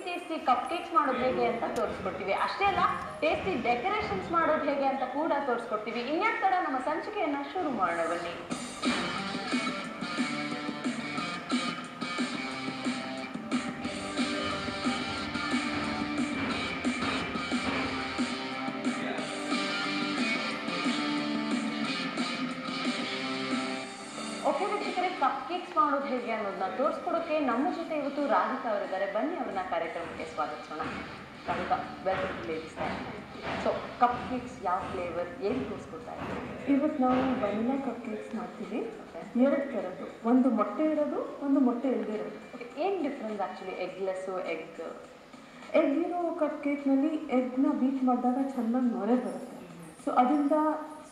Tasty cup cakes ಮಾಡೋದು ಹೇಗೆ ಅಂತ ತೋರಿಸ್ಕೊಡ್ತೀವಿ. ಅಷ್ಟೇ ಅಲ್ಲ, ಟೇಸ್ಟಿ ಡೆಕೋರೇಷನ್ಸ್ ಮಾಡೋದು ಹೇಗೆ ಅಂತ ಕೂಡ ತೋರಿಸ್ಕೊಡ್ತೀವಿ. ಇನ್ಯಾಕೆ ತಡ, ನಮ್ಮ ಸಂಚಿಕೆಯನ್ನು ಶುರು ಮಾಡೋಣ ಬನ್ನಿ. ಓಕೆ ವೀಕ್ಷಕರೇ, ಕಪ್ ಕೇಕ್ಸ್ ಮಾಡೋದು ಹೇಗೆ ಅನ್ನೋದನ್ನ ತೋರಿಸ್ಕೊಡೋಕೆ ನಮ್ಮ ಜೊತೆ ಇವತ್ತು ರಾಧಿಕಾ ಅವರಿದ್ದಾರೆ. ಬನ್ನಿ ಅವ್ರನ್ನ ಕಾರ್ಯಕ್ರಮಕ್ಕೆ ಸ್ವಾಗತಿಸೋಣ. Radhika, welcome to ladies time. So cupcakes ಯಾವ ಫ್ಲೇವರ್ ಏನು ತೋರಿಸ್ಕೊಡ್ತಾ ಇದ್ದೀವಿ? ಇವತ್ತು ನಾವು ವೆನಿಲಾ ಕಪ್ ಕೇಕ್ಸ್ ಮಾಡ್ತೀವಿ. 2 ಥರದ್ದು, ಒಂದು ಮೊಟ್ಟೆ ಇರೋದು, ಒಂದು ಮೊಟ್ಟೆ ಇಲ್ಲದೆ ಇರೋದು. ಓಕೆ, ಏನು ಡಿಫ್ರೆನ್ಸ್ ಆ್ಯಕ್ಚುಲಿ ಎಗ್ಲೆಸ್ಸು ಎಗ್ ಇರೋ ಕಪ್ ಕೇಕ್ನಲ್ಲಿ ಎಗ್ನ ಬೀಟ್ ಮಾಡಿದಾಗ ಚೆನ್ನಾಗಿ ನೊರೆ ಬರುತ್ತೆ. ಸೊ ಅದರಿಂದ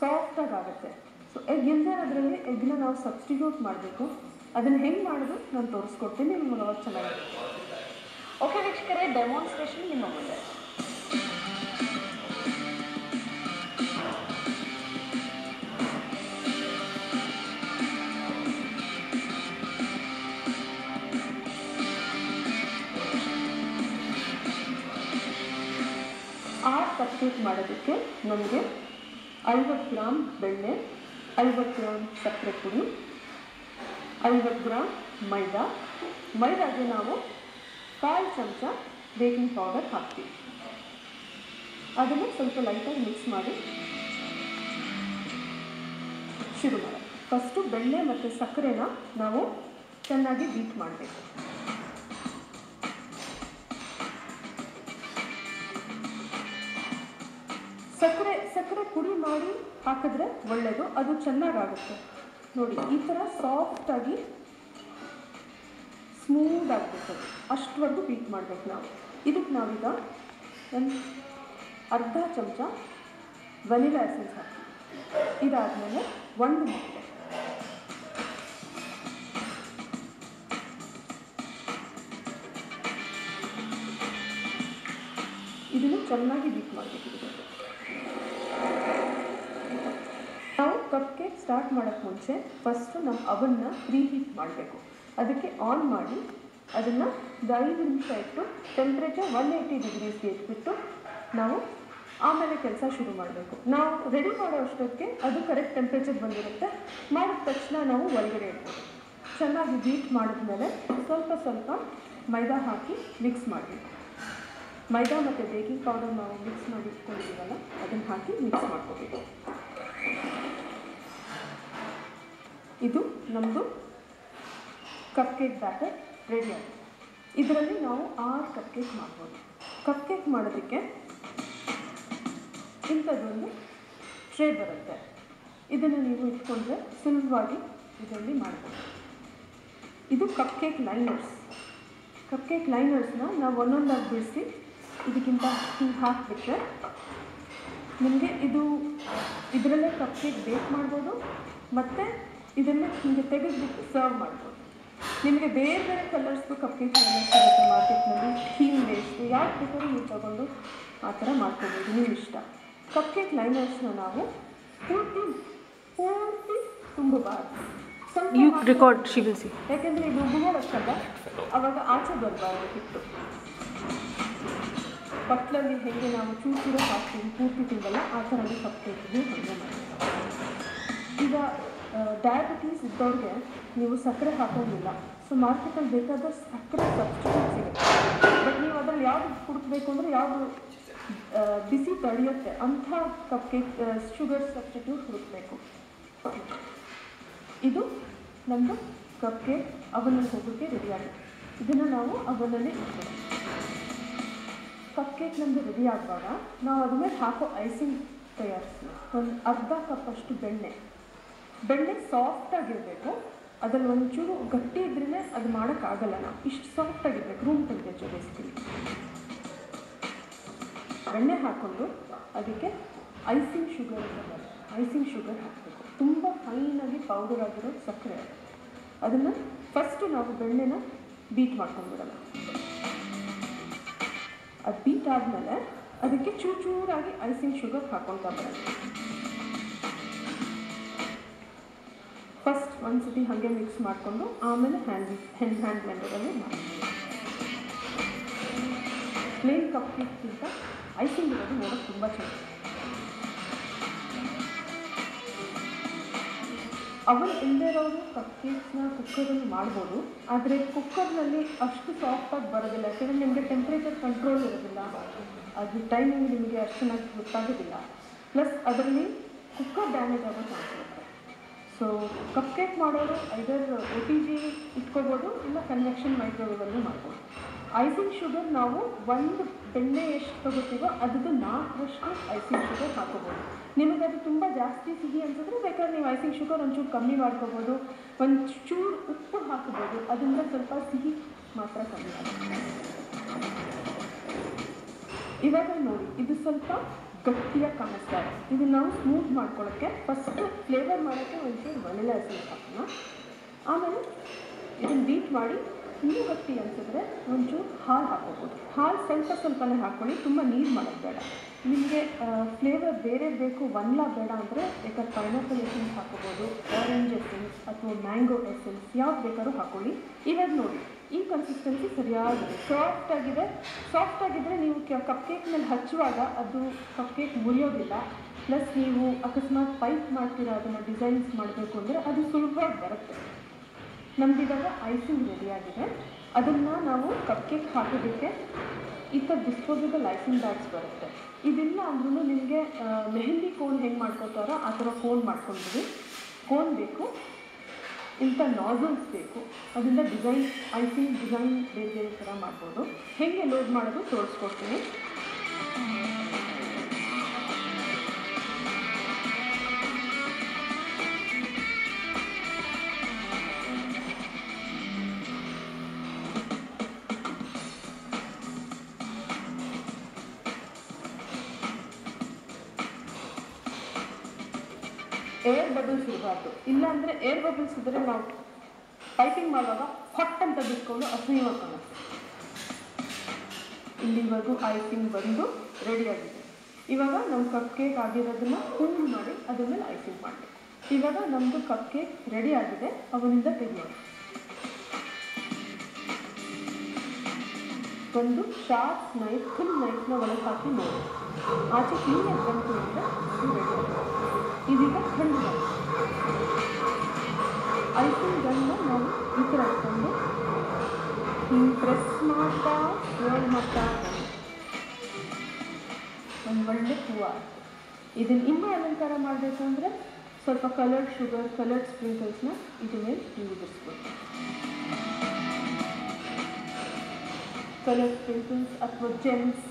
ಸಾಫ್ಟಾಗಿ ಆಗುತ್ತೆ. ಸೊ ಎಗ್ ಇಲ್ಲದೆ ಇರೋದ್ರಲ್ಲಿ ಎಗ್ನ ನಾವು ಸಬ್ಸ್ಟಿಟ್ಯೂಟ್ ಮಾಡಬೇಕು. ಅದನ್ನು ಹೆಂಗೆ ಮಾಡೋದು ನಾನು ತೋರಿಸ್ಕೊಡ್ತೀನಿ, ನಿಮ್ಗೆ ಅವಾಗ ಚೆನ್ನಾಗಿದೆ. ಓಕೆ ವೀಕ್ಷಕರೇ, ಡೆಮಾನ್ಸ್ಟ್ರೇಷನ್ ನಿಮ್ಮ ಮುಂದೆ. ಕಪ್ ಕೇಕ್ ಮಾಡೋದಕ್ಕೆ ನಮಗೆ 50 ಗ್ರಾಮ್ ಬೆಣ್ಣೆ, 50 ಗ್ರಾಮ್ ಸಕ್ಕರೆ ಪುಡಿ, 50 ಗ್ರಾಮ್ ಮೈದಾಗೆ ನಾವು 1/4 ಚಮಚ ಬೇಕಿಂಗ್ ಪೌಡರ್ ಹಾಕ್ತೀವಿ. ಅದನ್ನು ಸ್ವಲ್ಪ ಲೈಟಾಗಿ ಮಿಕ್ಸ್ ಮಾಡಿ ಶುರು ಮಾಡೋಣ. ಫಸ್ಟು ಬೆಣ್ಣೆ ಮತ್ತು ಸಕ್ಕರೆನ ನಾವು ಚೆನ್ನಾಗಿ ಬೀಟ್ ಮಾಡಬೇಕು. ಸಕ್ಕರೆ ಪುಡಿ ಮಾಡಿ ಹಾಕಿದ್ರೆ ಒಳ್ಳೆಯದು, ಅದು ಚೆನ್ನಾಗಾಗುತ್ತೆ. ನೋಡಿ, ಈ ಥರ ಸಾಫ್ಟಾಗಿ ಸ್ಮೂತ್ ಆಗಬೇಕು, ಅಷ್ಟವರೆಗೂ ಬೀಟ್ ಮಾಡಬೇಕು ನಾವು. ಇದಕ್ಕೆ ನಾವೀಗ ಒಂದು ಅರ್ಧ ಚಮಚ ವೆನಿಲಾ ಎಸೆನ್ಸ್ ಹಾಕ್ತೀವಿ. ಇದಾದಮೇಲೆ 1 ಮೊಟ್ಟೆ, ಇದನ್ನು ಚೆನ್ನಾಗಿ ಬೀಟ್ ಮಾಡಬೇಕು. ನಾವು ಕಪ್ ಕೇಕ್ ಸ್ಟಾರ್ಟ್ ಮಾಡೋಕ್ಕೆ ಮುಂಚೆ ಫಸ್ಟು ನಮ್ಮ ಅವನ್ನ ಪ್ರೀಹೀಟ್ ಮಾಡಬೇಕು. ಅದಕ್ಕೆ ಆನ್ ಮಾಡಿ ಅದನ್ನು 5 ನಿಮಿಷ ಇಟ್ಟು ಟೆಂಪ್ರೇಚರ್ 180 ಡಿಗ್ರೀಸ್ಗೆ ಇಟ್ಬಿಟ್ಟು ನಾವು ಆಮೇಲೆ ಕೆಲಸ ಶುರು ಮಾಡಬೇಕು. ನಾವು ರೆಡಿ ಮಾಡೋ ಅಷ್ಟೊತ್ತಿಗೆ ಅದು ಕರೆಕ್ಟ್ ಟೆಂಪ್ರೇಚರ್ ಬಂದಿರುತ್ತೆ. ಮಾಡಿದ ತಕ್ಷಣ ನಾವು ಒಳಗಡೆ ಇಡ್ಬೋದು. ಚೆನ್ನಾಗಿ ಬೀಟ್ ಮಾಡಿದ್ಮೇಲೆ ಸ್ವಲ್ಪ ಮೈದಾ ಹಾಕಿ ಮಿಕ್ಸ್ ಮಾಡಬೇಕು. ಮೈದಾ ಮತ್ತು ಬೇಕಿಂಗ್ ಪೌಡರ್ ನಾವು ಮಿಕ್ಸ್ ಮಾಡಿ ಇಟ್ಕೊಂಡಿದ್ದೀವಲ್ಲ, ಅದನ್ನು ಹಾಕಿ ಮಿಕ್ಸ್ ಮಾಡ್ಕೋಬೇಕು. ಇದು ನಮ್ಮದು ಕಪ್ ಕೇಕ್ ಬ್ಯಾಟರ್ ರೆಡಿ ಆಗಿದೆ. ಇದರಲ್ಲಿ ನಾವು 6 ಕಪ್ ಕೇಕ್ ಮಾಡ್ಬೋದು. ಕಪ್ ಕೇಕ್ ಮಾಡೋದಕ್ಕೆ ಇಂಥದ್ದೊಂದು ಟ್ರೇ ಬರುತ್ತೆ. ಇದನ್ನು ನೀವು ಇಟ್ಕೊಂಡ್ರೆ ಸುಲಭವಾಗಿ ಇದರಲ್ಲಿ ಮಾಡ್ಬೋದು. ಇದು cupcake liners. Cupcake ಲೈನರ್ಸ್ನ ನಾವು ಒಂದೊಂದಾಗಿ ಬಿಡಿಸಿ ಇದಕ್ಕಿಂತ ಹಿಂಗೆ ಹಾಕಿಬಿಟ್ರೆ ನಿಮಗೆ ಇದರಲ್ಲೇ ಕಪ್ ಕೇಕ್ ಬೇಕ್ ಮಾಡ್ಬೋದು, ಮತ್ತು ಇದನ್ನು ಹೀಗೆ ತೆಗೆದುಬಿಟ್ಟು ಸರ್ವ್ ಮಾಡ್ಬೋದು. ನಿಮಗೆ ಬೇರೆ ಬೇರೆ ಕಲರ್ಸ್ದು ಕಪ್ ಕೇಕ್ ಲೈನರ್ಸ್ ಸಿಗುತ್ತೆ ಮಾರ್ಕೆಟ್ನಲ್ಲಿ. ಥೀಮ್ ಬೇಸ್ದು ಯಾಕೆ ಬೇಕಾದ್ರೂ ನೀವು ತೊಗೊಂಡು ಆ ಥರ ಮಾಡ್ಕೊಬೋದು, ನಿಮ್ಮ ಇಷ್ಟ. ಕಪ್ ಕೇಕ್ ಲೈನರ್ಸ್ನ ನಾವು ಪೂರ್ತಿ ತುಂಬಬಾರ್ದು. ಯಾಕೆಂದರೆ ಇದು ಉಬ್ಬುಗಳಷ್ಟಲ್ಲ, ಆವಾಗ ಆಚೆ ಬರಬಾರ್ದು ಹಿಟ್ಟು. ಬಟ್ಲಲ್ಲಿ ಹೇಗೆ ನಾವು ಚೂರು ಹಾಕ್ತೀವಿ, ಪೂರ್ತಿ ತಿಂಗಲ್ಲ, ಆ ಥರನೇ ಕಪ್ ಕೇಕ್ಗೆ ಹಾಗೆ ಮಾಡಿ. ಈಗ ಡಯಾಬಿಟೀಸ್ ಇದ್ದವ್ರಿಗೆ ನೀವು ಸಕ್ಕರೆ ಹಾಕೋದಿಲ್ಲ. ಸೊ ಮಾರ್ಕೆಟಲ್ಲಿ ಬೇಕಾದ ಸಕ್ಕರೆ ಸಬ್ಸ್ಟಿಟ್ಯೂಟ್ ಸಿಗುತ್ತೆ. ಬಟ್ ನೀವು ಅದರಲ್ಲಿ ಯಾವುದು ಹುಡುಕಬೇಕು ಅಂದರೆ ಯಾವುದು ಬಿಸಿ ತಡೆಯುತ್ತೆ ಅಂಥ ಕಪ್ ಕೇಕ್ ಶುಗರ್ ಸಬ್ಸ್ಟಿಟ್ಯೂಟ್ ಹುಡುಕಬೇಕು. ಇದು ನಮ್ಮದು ಕಪ್ ಕೇಕ್ ಅವನಲ್ಲಿ ಹೋಗೋಕ್ಕೆ ರೆಡಿಯಾಗಿದೆ. ಇದನ್ನು ನಾವು ಅವನಲ್ಲಿ ಇಟ್ಕೊಳ್ಳೋಣ. ಕಪ್ ಕೇಕ್ ನಮ್ಮದು ರೆಡಿ ಆಗುವಾಗ ನಾವು ಅದ್ರ ಮೇಲೆ ಹಾಕೋ ಐಸಿಂಗ್ ತಯಾರಿಸ್ತೀವಿ. ಒಂದು ಅರ್ಧ ಕಪ್ಪಷ್ಟು ಬೆಣ್ಣೆ ಸಾಫ್ಟಾಗಿರಬೇಕು. ಅದರಲ್ಲಿ ಒಂಚೂರು ಗಟ್ಟಿ ಇದ್ರೇ ಅದು ಮಾಡೋಕ್ಕಾಗಲ್ಲ. ನಾವು ಇಷ್ಟು ಸಾಫ್ಟಾಗಿರ್ಬೇಕು, ರೂಮ್ ಟೆಂಪ್ರೇಚರ್ ಬೇಸಿಕಲಿ. ಬೆಣ್ಣೆ ಹಾಕ್ಕೊಂಡು ಅದಕ್ಕೆ ಐಸಿಂಗ್ ಶುಗರ್ ಹಾಕಬೇಕು. ತುಂಬ ಫೈನಾಗಿ ಪೌಡರ್ ಆಗಿರೋ ಸಕ್ಕರೆ. ಅದನ್ನು ಫಸ್ಟು ನಾವು ಬೆಣ್ಣೆನ ಬೀಟ್ ಮಾಡ್ಕೊಂಡ್ಬಿಡೋಣ. ಅದು ಬೀಟ್ ಆದಮೇಲೆ ಅದಕ್ಕೆ ಚೂರಾಗಿ ಐಸಿಂಗ್ ಶುಗರ್ ಹಾಕ್ಕೊಳ್ತಾ ಬರೋಣ. ಫಸ್ಟ್ ಒಂದು ಸತಿ ಹಾಗೆ ಮಿಕ್ಸ್ ಮಾಡಿಕೊಂಡು ಆಮೇಲೆ ಹ್ಯಾಂಡ್ ಬ್ಲೆಂಡರಲ್ಲಿ ಮಾಡಿ ಪ್ಲೇನ್ ಕಪ್ ಕೇಕ್ಗಿಂತ ಐಸಿಂಗ್ ಇರೋದು ನೋಡೋಕ್ಕೆ ತುಂಬ ಚೆನ್ನಾಗಿದೆ. ಅವನ್ ಇಲ್ಲದೆ ಇರೋರು ಕಪ್ ಕೇಕ್ಸ್ನ ಕುಕ್ಕರಲ್ಲಿ ಮಾಡ್ಬೋದು, ಆದರೆ ಕುಕ್ಕರ್ನಲ್ಲಿ ಅಷ್ಟು ಸಾಫ್ಟಾಗಿ ಬರೋದಿಲ್ಲ. ಯಾಕೆಂದರೆ ನಿಮಗೆ ಟೆಂಪ್ರೇಚರ್ ಕಂಟ್ರೋಲ್ ಇರೋದಿಲ್ಲ, ಅದು ಟೈಮಿಂಗ್ ನಿಮಗೆ ಅಷ್ಟು ಚೆನ್ನಾಗಿ ಗೊತ್ತಾಗೋದಿಲ್ಲ. ಪ್ಲಸ್ ಅದರಲ್ಲಿ ಕುಕ್ಕರ್ ಡ್ಯಾಮೇಜ್ ಆಗೋ ಚಾನ್ಸ್ ಇರುತ್ತೆ. ಸೊ ಕಪ್ ಕೇಕ್ ಮಾಡೋರು ಐದರ್ OTG ಇಟ್ಕೋಬೋದು, ಇಲ್ಲ ಕನ್ವೆಕ್ಷನ್ ಮೈಕ್ರೋವೇವಲ್ಲೂ ಮಾಡ್ಬೋದು. ಐಸಿಂಗ್ ಶುಗರ್ ನಾವು ಒಂದು ಬೆಣ್ಣೆ ಎಷ್ಟು ತಗೋತೀವೋ ಅದ್ರದ್ದು 4ರಷ್ಟು ಐಸಿಂಗ್ ಶುಗರ್ ಹಾಕೋಬೋದು. ನಿಮಗೆ ಅದು ತುಂಬ ಜಾಸ್ತಿ ಸಿಹಿ ಅನ್ಸಿದ್ರೆ ಬೇಕಾದ್ರೆ ನೀವು ಐಸಿಂಗ್ ಶುಗರ್ ಒಂಚೂರು ಕಮ್ಮಿ ಮಾಡ್ಕೋಬೋದು, ಒಂಚೂರು ಉಪ್ಪು ಹಾಕೋಬೋದು, ಅದರಿಂದ ಸ್ವಲ್ಪ ಸಿಹಿ ಮಾತ್ರ ಕಮ್ಮಿ ಆಗುತ್ತೆ. ಇವಾಗ ನೋಡಿ, ಇದು ಸ್ವಲ್ಪ ಗಟ್ಟಿಯಾಗಿ ಕಾಣಿಸ್ತಾ ಇದೆ. ಇದು ನಾವು ಸ್ಮೂತ್ ಮಾಡ್ಕೊಳ್ಳೋಕ್ಕೆ ಫಸ್ಟ್ ಫ್ಲೇವರ್ ಮಾಡೋಕ್ಕೆ ಒಂಚೂರು ವೆನಿಲಾ ಎಸೆನ್ಸ್ ಹಾಕೋಣ. ಆಮೇಲೆ ಇದನ್ನು ಬೀಟ್ ಮಾಡಿ ಇನ್ನೂ ಗಟ್ಟಿ ಅನಿಸಿದ್ರೆ ಒಂಚೂರು ಹಾಲು ಹಾಕೋಬೋದು. ಹಾಲು ಸ್ವಲ್ಪನೇ ಹಾಕ್ಕೊಳ್ಳಿ, ತುಂಬ ನೀರು ಮಾಡೋದು ಬೇಡ. ನಿಮಗೆ ಫ್ಲೇವರ್ ಬೇರೆ ಬೇಕು, ವನ್ಲಾ ಬೇಡ ಅಂದರೆ ಬೇಕಾದ್ರೆ ಪೈನಾಪಲ್ ಎಸೆನ್ಸ್ ಹಾಕೋಬೋದು, ಆರೆಂಜ್ ಎಸೆನ್ಸ್ ಅಥವಾ ಮ್ಯಾಂಗೋ ಎಸೆನ್ಸ್ ಯಾವ್ದು ಬೇಕಾದ್ರೂ ಹಾಕ್ಕೊಳ್ಳಿ. ಇವಾಗ ನೋಡಿ, ಈ ಕನ್ಸಿಸ್ಟೆನ್ಸಿ ಸರಿಯಾಗಿದೆ, ಸಾಫ್ಟಾಗಿದ್ದರೆ ನೀವು ಕಪ್ ಕೇಕ್ ಮೇಲೆ ಹಚ್ಚುವಾಗ ಅದು ಕಪ್ ಕೇಕ್ ಮುರಿಯೋದಿಲ್ಲ. ಪ್ಲಸ್ ನೀವು ಅಕಸ್ಮಾತ್ ಪೈಪ್ ಮಾಡ್ತೀರಾ, ಅದನ್ನು ಡಿಸೈನ್ಸ್ ಮಾಡಬೇಕು ಅಂದರೆ ಅದು ಸುಲಭವಾಗಿ ಬರುತ್ತೆ. ನಮಗಿವಾಗ ಐಸಿಂಗ್ ರೆಡಿಯಾಗಿದೆ. ಅದನ್ನು ನಾವು ಕಪ್ ಕೇಕ್ ಹಾಕೋದಕ್ಕೆ ಈ ಥರ ಡಿಸ್ಪೋಸಬಲ್ ಐಸಿಂಗ್ ಬ್ಯಾಗ್ಸ್ ಬರುತ್ತೆ. ಇದಿಲ್ಲ ಅಂದ್ರೂ ನಿಮಗೆ ಮೆಹಂದಿ ಕೋನ್ ಹೆಂಗೆ ಮಾಡ್ಕೋತಾರೋ ಆ ಥರ ಕೋನ್ ಮಾಡ್ಕೊಂಡಿದ್ದೀವಿ. ಕೋನ್ ಬೇಕು, ಇಂಥ ನಾಸಲ್ಸ್ ಬೇಕು, ಅದರಿಂದ ಐಸಿಂಗ್ ಡಿಸೈನ್ ಬೇರೆ ಥರ ಮಾಡ್ಬೋದು. ಹೇಗೆ ಲೋಡ್ ಮಾಡೋದು ತೋರಿಸ್ಕೊಡ್ತೀನಿ. ಏರ್ ಬಬಲ್ಸ್ ಇರಬಾರ್ದು, ಇಲ್ಲಾಂದರೆ ಏರ್ ಬಬಲ್ಸ್ ಇದ್ದರೆ ನಾವು ಪೈಪಿಂಗ್ ಮಾಡುವಾಗ ಹೊಟ್ ಅಂತ ಬಿಟ್ಕೊಂಡು ಅಸಹ್ಯವಾಗಿ ಕಾಣುತ್ತೆ. ಇಲ್ಲಿವರೆಗೂ ಐಸಿಂಗ್ ಬಂದು ರೆಡಿಯಾಗಿದೆ. ಇವಾಗ ನಮ್ಮ ಕಪ್ ಕೇಕ್ ಆಗಿರೋದನ್ನು ಕೂಲ್ ಮಾಡಿ ಅದ್ರ ಮೇಲೆ ಐಸಿಂಗ್ ಮಾಡಬೇಕು. ಇವಾಗ ನಮ್ಮದು ಕಪ್ ಕೇಕ್ ರೆಡಿ ಆಗಿದೆ, ಅವನಿಂದ ತೆಗೆಯೋಣ. ಒಂದು ಶಾರ್ಪ್ ನೈಫ್, ಫುಲ್ ನೈಫ್ನ ಒಳಗೆ ಹಾಕಿ ನೋಡಿ, ಆಚೆ ಕ್ಲೀನಾಗಿ ಬಂತು ಅಂದರೆ ಅದು ರೆಡಿ ಆಗಿದೆ. ಇದೀಗ ಹಣ್ಣು ಐಸಿಂಗ್ ಗನ್ನ ನಾವು ಈ ಥರ ಹಾಕ್ಕೊಂಡು ಹಿಂಗೆ ಪ್ರೆಸ್ ಮಾಡ್ತಾ ರೋಲ್ ಮಾಡ್ತಾ ಒಂದು ಒಳ್ಳೆ ಹೂವು ಆಯಿತು. ಇದನ್ನು ಇನ್ನೂ ಅಲಂಕಾರ ಮಾಡಬೇಕು ಅಂದರೆ ಸ್ವಲ್ಪ ಕಲರ್ಡ್ ಶುಗರ್, ಕಲರ್ಡ್ ಸ್ಪ್ರಿಂಕಲ್ಸ್ನ ಇದ್ರ ಮೇಲೆ ನೀವು ಉದಿಸ್ಬೋದು. ಕಲರ್ ಸ್ಪ್ರಿಂಕಲ್ಸ್ ಅಥವಾ ಜೆಮ್ಸ್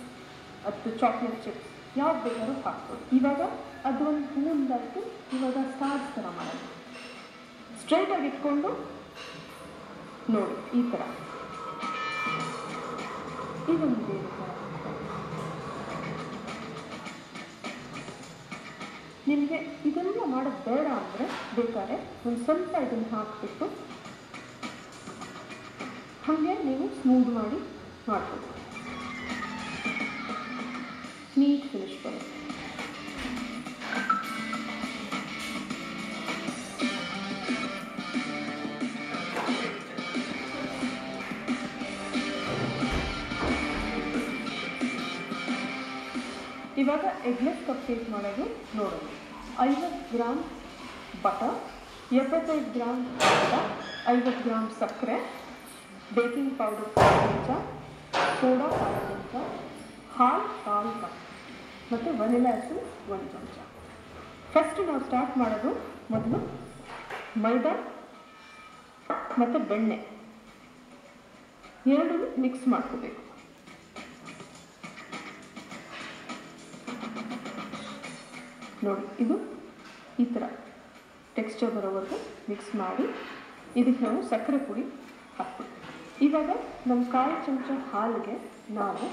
ಅಥವಾ ಚಾಕ್ಲೇಟ್ ಚಿಪ್ಸ್ ಯಾವ್ದು ಬೇಕಾದ್ರೂ ಹಾಕ್ಬೋದು. ಇವಾಗ ಅದು ಒಂದು ಹೂವಿಂದಾಯಿತು. ಇವಾಗ ಸ್ಟಾರ್ಸ್ ಥರ ಮಾಡೋದು. ಸ್ಟ್ರೈಟಾಗಿ ಇಟ್ಕೊಂಡು ನೋಡಿ, ಈ ಥರ ಇದೊಂದು ಬೇರೆ ಥರ. ನಿಮಗೆ ಇದೆಲ್ಲ ಮಾಡೋದು ಬೇಡ ಅಂದರೆ ಬೇಕಾದ್ರೆ ಒಂದು ಸ್ವಲ್ಪ ಇದನ್ನು ಹಾಕಿಬಿಟ್ಟು ಹಾಗೆ ನೀವು ಸ್ಮೂತ್ ಮಾಡಿ ಮಾಡ್ಬೋದು. ನೀಟ್ ಫಿನಿಶ್ ಬರುತ್ತೆ. ಇವಾಗ ಎಗ್ಲೆಸ್ ಕಪ್ ಕೇಕ್ ಮಾಡೋದು ನೋಡೋಣ. 50 ಗ್ರಾಮ್ ಬಟರ್, 75 ಗ್ರಾಮ್ ಮೈದಾ, 50 ಗ್ರಾಮ್ ಸಕ್ಕರೆ, ಬೇಕಿಂಗ್ ಪೌಡರ್ 1 ಚಮಚ, ಸೋಡಾ 1 ಚಮಚ, ಹಾಲು 1/4 ಕಪ್ ಮತ್ತು ವೆನಿಲಾ ಎಸೆನ್ಸ್ 1 ಚಮಚ. ಫಸ್ಟ್ ನಾವು ಸ್ಟಾರ್ಟ್ ಮಾಡೋದು ಮೊದಲು ಮೈದಾ ಮತ್ತು ಬೆಣ್ಣೆ ಎರಡೂ ಮಿಕ್ಸ್ ಮಾಡ್ಕೋಬೇಕು. ನೋಡಿ, ಇದು ಈ ಥರ ಟೆಕ್ಸ್ಚರ್ ಬರೋವರೆಗೂ ಮಿಕ್ಸ್ ಮಾಡಿ ಇದಕ್ಕೆ ನಾವು ಸಕ್ಕರೆ ಪುಡಿ ಹಾಕ್ಬಿಟ್ಟು ಇವಾಗ ನಮ್ಮ 1/4 ಚಮಚ ಹಾಲಿಗೆ ನಾವು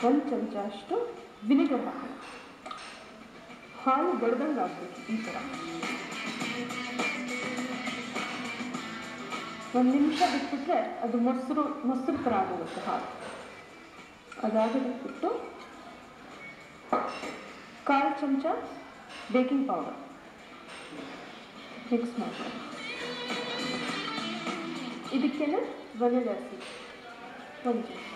1 ಚಮಚ ಅಷ್ಟು ವಿನಿಗರ್ ಹಾಕೋಣ. ಹಾಲು ಗಡ್ದಂಗೆ ಆಗಬೇಕು. ಈ ಥರ 1 ನಿಮಿಷ ಬಿಟ್ಬಿಟ್ರೆ ಅದು ಮೊಸರು ಥರ ಆಗೋಗುತ್ತೆ ಹಾಲು. ಅದಾಗಬಿಟ್ಟು 1/4 ಚಮಚ ಬೇಕಿಂಗ್ ಪೌಡರ್ ಮಿಕ್ಸ್ ಮಾಡ್ಕೊಳ್ಳಿ. ಇದಕ್ಕೇನೆ ವೆನಿಲಾ ಎಸೆನ್ಸ್ ಒಂದು ಚಮಚ.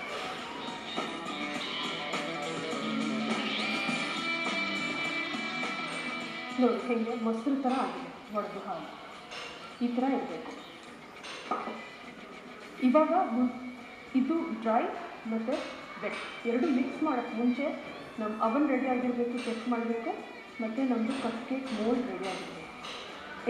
ನೋಡಿ ಹೇಗೆ ಮೊಸರು ಥರ ಆಗಿದೆ, ಒಡೆದು ಹಾಲು ಈ ಥರ ಇರಬೇಕು. ಇವಾಗ ಇದು ಡ್ರೈ ಮತ್ತು ವೆಟ್ ಎರಡು ಮಿಕ್ಸ್ ಮಾಡೋಕ್ಕೆ ಮುಂಚೆ ನಮ್ಮ ಅವನ್ ರೆಡಿ ಆಗಿರಬೇಕು, ಚೆಕ್ ಮಾಡಬೇಕು. ಮತ್ತು ನಮ್ಮದು ಕಪ್ ಕೇಕ್ ಮೋಲ್ಡ್ ರೆಡಿ ಆಗಿದೆ.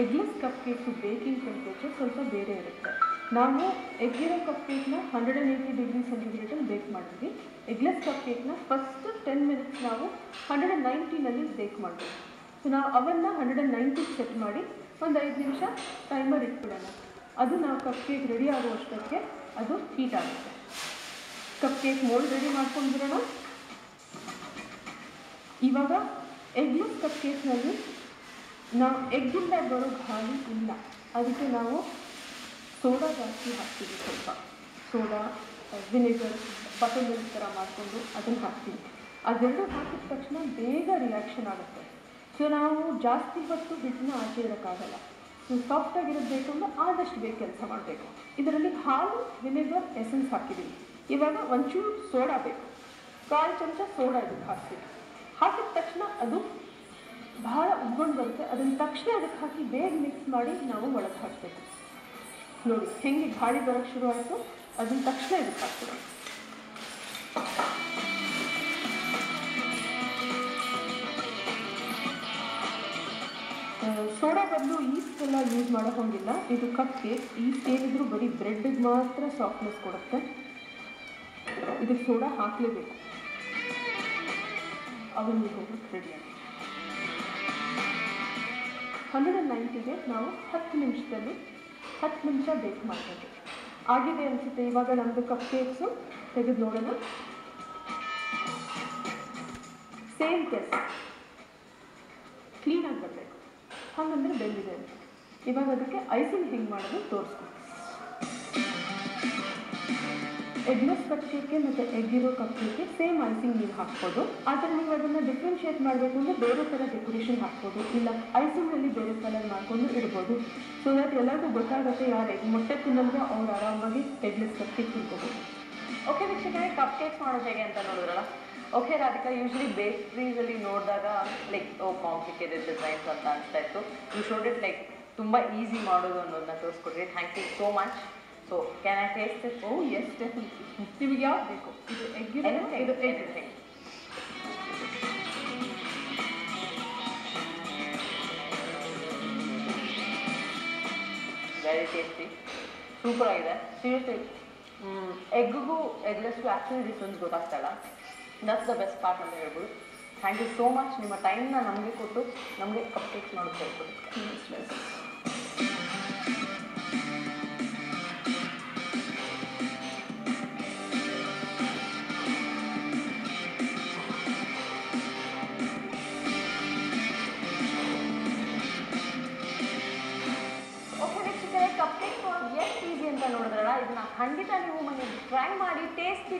Eggless cup cakes baking temperature ಸ್ವಲ್ಪ ಬೇರೆ ಇರುತ್ತೆ. ನಾವು ಎಗ್ಗಿರೋ ಕಪ್ ಕೇಕ್ನ 180 ಡಿಗ್ರಿ ಸೆಂಟಿಗ್ರೇಡಲ್ಲಿ ಬೇಕ್ ಮಾಡಿದ್ವಿ. ಎಗ್ಲೆಸ್ ಕಪ್ ಕೇಕ್ನ ಫಸ್ಟ್ 10 ಮಿನಿಟ್ಸ್ ನಾವು 190ನಲ್ಲಿ ಬೇಕ್ ಮಾಡಬೇಕು. ಸೊ ನಾವು ಅವನ್ನ 190 ಸೆಟ್ ಮಾಡಿ ಒಂದು 5 ನಿಮಿಷ ಟೈಮರ್ ಇಟ್ಬಿಡೋಣ. ಅದು ನಾವು ಕಪ್ ಕೇಕ್ ರೆಡಿ ಆಗುವಷ್ಟಕ್ಕೆ ಅದು ಹೀಟ್ ಆಗುತ್ತೆ. ಕಪ್ ಕೇಕ್ ಮೋಲ್ಡ್ ರೆಡಿ ಮಾಡ್ಕೊಂಡು ಬಿಡೋಣ. ಇವಾಗ ಎಗ್ಲೆಸ್ ಕಪ್ ಕೇಕ್ನಲ್ಲಿ ನಾವು ಎಗ್ಗಿಂದ ಬರೋ ಗಾಳಿ ಇಲ್ಲ, ಅದಕ್ಕೆ ನಾವು ಸೋಡಾ ಜಾಸ್ತಿ ಹಾಕ್ತೀವಿ. ಸ್ವಲ್ಪ ಸೋಡಾ, ವಿನೆಗರ್, ಬಟರ್ ಮಿಲ್ಕ್ ಥರ ಮಾಡಿಕೊಂಡು ಅದನ್ನು ಹಾಕ್ತೀವಿ. ಅದೆರಡು ಹಾಕಿದ ತಕ್ಷಣ ಬೇಗ ರಿಯಾಕ್ಷನ್ ಆಗುತ್ತೆ. ಸೊ ನಾವು ಜಾಸ್ತಿ ಹೊತ್ತು ಹಿಟ್ಟನ್ನ ಆಚೆ ಇರೋಕ್ಕಾಗಲ್ಲ. ಸೊ ಸಾಫ್ಟಾಗಿರಬೇಕು ಅಂದರೆ ಆದಷ್ಟು ಬೇಗ ಕೆಲಸ ಮಾಡಬೇಕು. ಇದರಲ್ಲಿ ಹಾಲು, ವಿನೆಗರ್, ಎಸೆನ್ಸ್ ಹಾಕಿದ್ದೀವಿ. ಇವಾಗ ಒಂಚೂರು ಸೋಡಾ ಬೇಕು, 1/4 ಚಮಚ ಸೋಡಾ ಇದಕ್ಕೆ ಹಾಕ್ತೀವಿ. ಹಾಕಿದ ತಕ್ಷಣ ಅದು ಭಾಳ ಉಗ್ಗೊಂಡು ಬರುತ್ತೆ. ಅದನ್ನು ತಕ್ಷಣ ಅದಕ್ಕೆ ಹಾಕಿ ಬೇಗ ಮಿಕ್ಸ್ ಮಾಡಿ ನಾವು ಒಳಗೆ ಹಾಕಬೇಕು. ನೋಡಿ ಹೆಂಗೆ ಗಾಳಿ ಬರೋಕ್ಕೆ ಶುರು ಆಯಿತು, ಅದನ್ನು ತಕ್ಷಣ ಇದಕ್ಕೆ ಹಾಕ್ತೀವಿ. ಸೋಡಾ ಬದಲು ಈಸ್ಟ್ ಎಲ್ಲ ಯೂಸ್ ಮಾಡೋ ಹೋಗಿಲ್ಲ. ಇದು ಕಪ್ ಕೇಕ್. ಈಸ್ಟ್ ಏನಿದ್ರು ಬರೀ ಬ್ರೆಡ್ಗೆ ಮಾತ್ರ ಸಾಫ್ಟ್ನೆಸ್ ಕೊಡುತ್ತೆ. ಇದಕ್ಕೆ ಸೋಡಾ ಹಾಕಲೇಬೇಕು. ಅವನಿಗೆ ಹೋಗೋಕ್ಕೆ ರೆಡಿಯಾಗಿ 190ಗೆ ನಾವು 10 ನಿಮಿಷ ಬೇಕ್ ಮಾಡಬೇಕು. ಆಗಿದೆ ಅನಿಸುತ್ತೆ. ಇವಾಗ ನಮ್ಮದು ಕಪ್ ಕೇಕ್ಸು ತೆಗೆದು ನೋಡೋಣ. ಸೇಮ್ ಕೆಲಸ, ಕ್ಲೀನಾಗಿ ಬರಬೇಕು, ಹಾಗಂದ್ರೆ ಬೆಂದಿದೆ ಅಂತ. ಇವಾಗ ಅದಕ್ಕೆ ಐಸಿಂಗ್ ಹೆಂಗೆ ಮಾಡೋದು ತೋರಿಸ್ಕೊಂಡು. ಎಗ್ಲೆಸ್ ಕಪ್ ಕೇಕ್ಗೆ ಮತ್ತು ಎಗ್ಗಿರೋ ಕಪ್ ಕೇಕ್ಗೆ ಸೇಮ್ ಐಸಿಂಗ್ ನೀವು ಹಾಕ್ಬೋದು. ಆದರೆ ನೀವು ಅದನ್ನು ಡಿಫ್ರೆನ್ಷಿಯೇಟ್ ಮಾಡಬೇಕು ಅಂದರೆ ಬೇರೆ ಥರ ಡೆಕೋರೇಷನ್ ಹಾಕ್ಬೋದು, ಇಲ್ಲ ಐಸಿಂಗಲ್ಲಿ ಬೇರೆ ಕಲರ್ ಮಾಡಿಕೊಂಡು ಇಡ್ಬೋದು. ಸೊ ದಟ್ ಎಲ್ಲರಿಗೂ ಗೊತ್ತಾಗುತ್ತೆ ಯಾರು ಎಗ್ ಮೊಟ್ಟೆ ತಿನ್ನೋದು ಅವ್ರು ಆರಾಮಾಗಿ ಎಗ್ಲೆಸ್ ಕಪ್ ಕೇಕ್ ತಿನ್ಕೋಬೋದು. ಓಕೆ ವೀಕ್ಷಕರೇ, ಕಪ್ ಕೇಕ್ಸ್ ಮಾಡೋದು ಹೇಗೆ ಅಂತ ನೋಡಿದ್ರಲ್ಲ. ಓಕೆ ರಾಧಿಕಾ, ಯೂಶ್ವಲಿ ಬೇಕ್ರೀಸಲ್ಲಿ ನೋಡಿದಾಗ ಲೈಕ್ ಕಾಂಪ್ಲಿಕೇಟೆಡ್ ಡಿಸೈನ್ಸ್ ಅಂತ ಅನಿಸ್ತಾ ಇತ್ತು. ಯು ಶೋಡ್ ಇಟ್ ಲೈಕ್ ತುಂಬ ಈಸಿ ಮಾಡೋದು ಅನ್ನೋದನ್ನ ತೋರಿಸ್ಕೊಡ್ರಿ. Thank you so much. So can I taste it? Oh yes, definitely. ನಿಮಗೆ ಯಾವ್ದು ಬೇಕು? ಇದು ಎಗ್ಗಿರೋ, ಇದು ಎವ್ರಿಥಿಂಗ್. ವೆರಿ ಟೇಸ್ಟಿ, ಸೂಪರ್ ಆಗಿದೆ. ಸೀರಿಯಸ್ಲಿ ಎಗ್ಗೂ ಎಗ್ಲೆಸ್ಗೂ ಆ್ಯಕ್ಚುಲಿ ಡಿಫ್ರೆನ್ಸ್ ಗೊತ್ತಾಗ್ತಾಯಿಲ್ಲ. ದಟ್ಸ್ ದ ಬೆಸ್ಟ್ ಪಾರ್ಟ್ ಅಂತ ಹೇಳ್ಬೋದು. Thank you so much. ನಿಮ್ಮ ಟೈಮ್ನ ನಮಗೆ ಕೊಟ್ಟು ನಮಗೆ ಕಪ್ ಕೇಕ್ಸ್ ಮಾಡೋದು ಹೇಳ್ಬೋದು. ಕಪ್ ಕೇಕ್ ಮಾಡೋದು ಎಷ್ಟು ಈಸಿ ಅಂತ ನೋಡಿದ್ರಲ್ಲ. ಇದನ್ನ ಖಂಡಿತ ನೀವು ಮನೆ ಟ್ರೈ ಮಾಡಿ ಟೇಸ್ಟಿ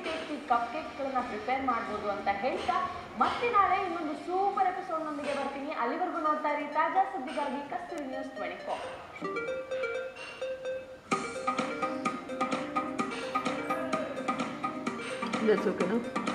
ಕಪ್ ಕೇಕ್ಸ್ಗಳನ್ನ ಪ್ರಿಪೇರ್ ಮಾಡ್ಬೋದು ಅಂತ ಹೇಳ್ತಾ ಮತ್ತೆ ನಾಳೆ ಇನ್ನೊಂದು ಸೂಪರ್ ಎಪಿಸೋಡ್ನೊಂದಿಗೆ ಬರ್ತೀನಿ. ಅಲ್ಲಿವರೆಗೂ ನೋಡ್ತಾ ಇರಿ ತಾಜಾ ಸುದ್ದಿಗಾಗಿ ಕಸ್ತೂರಿ ನ್ಯೂಸ್ 24. That's okay, no?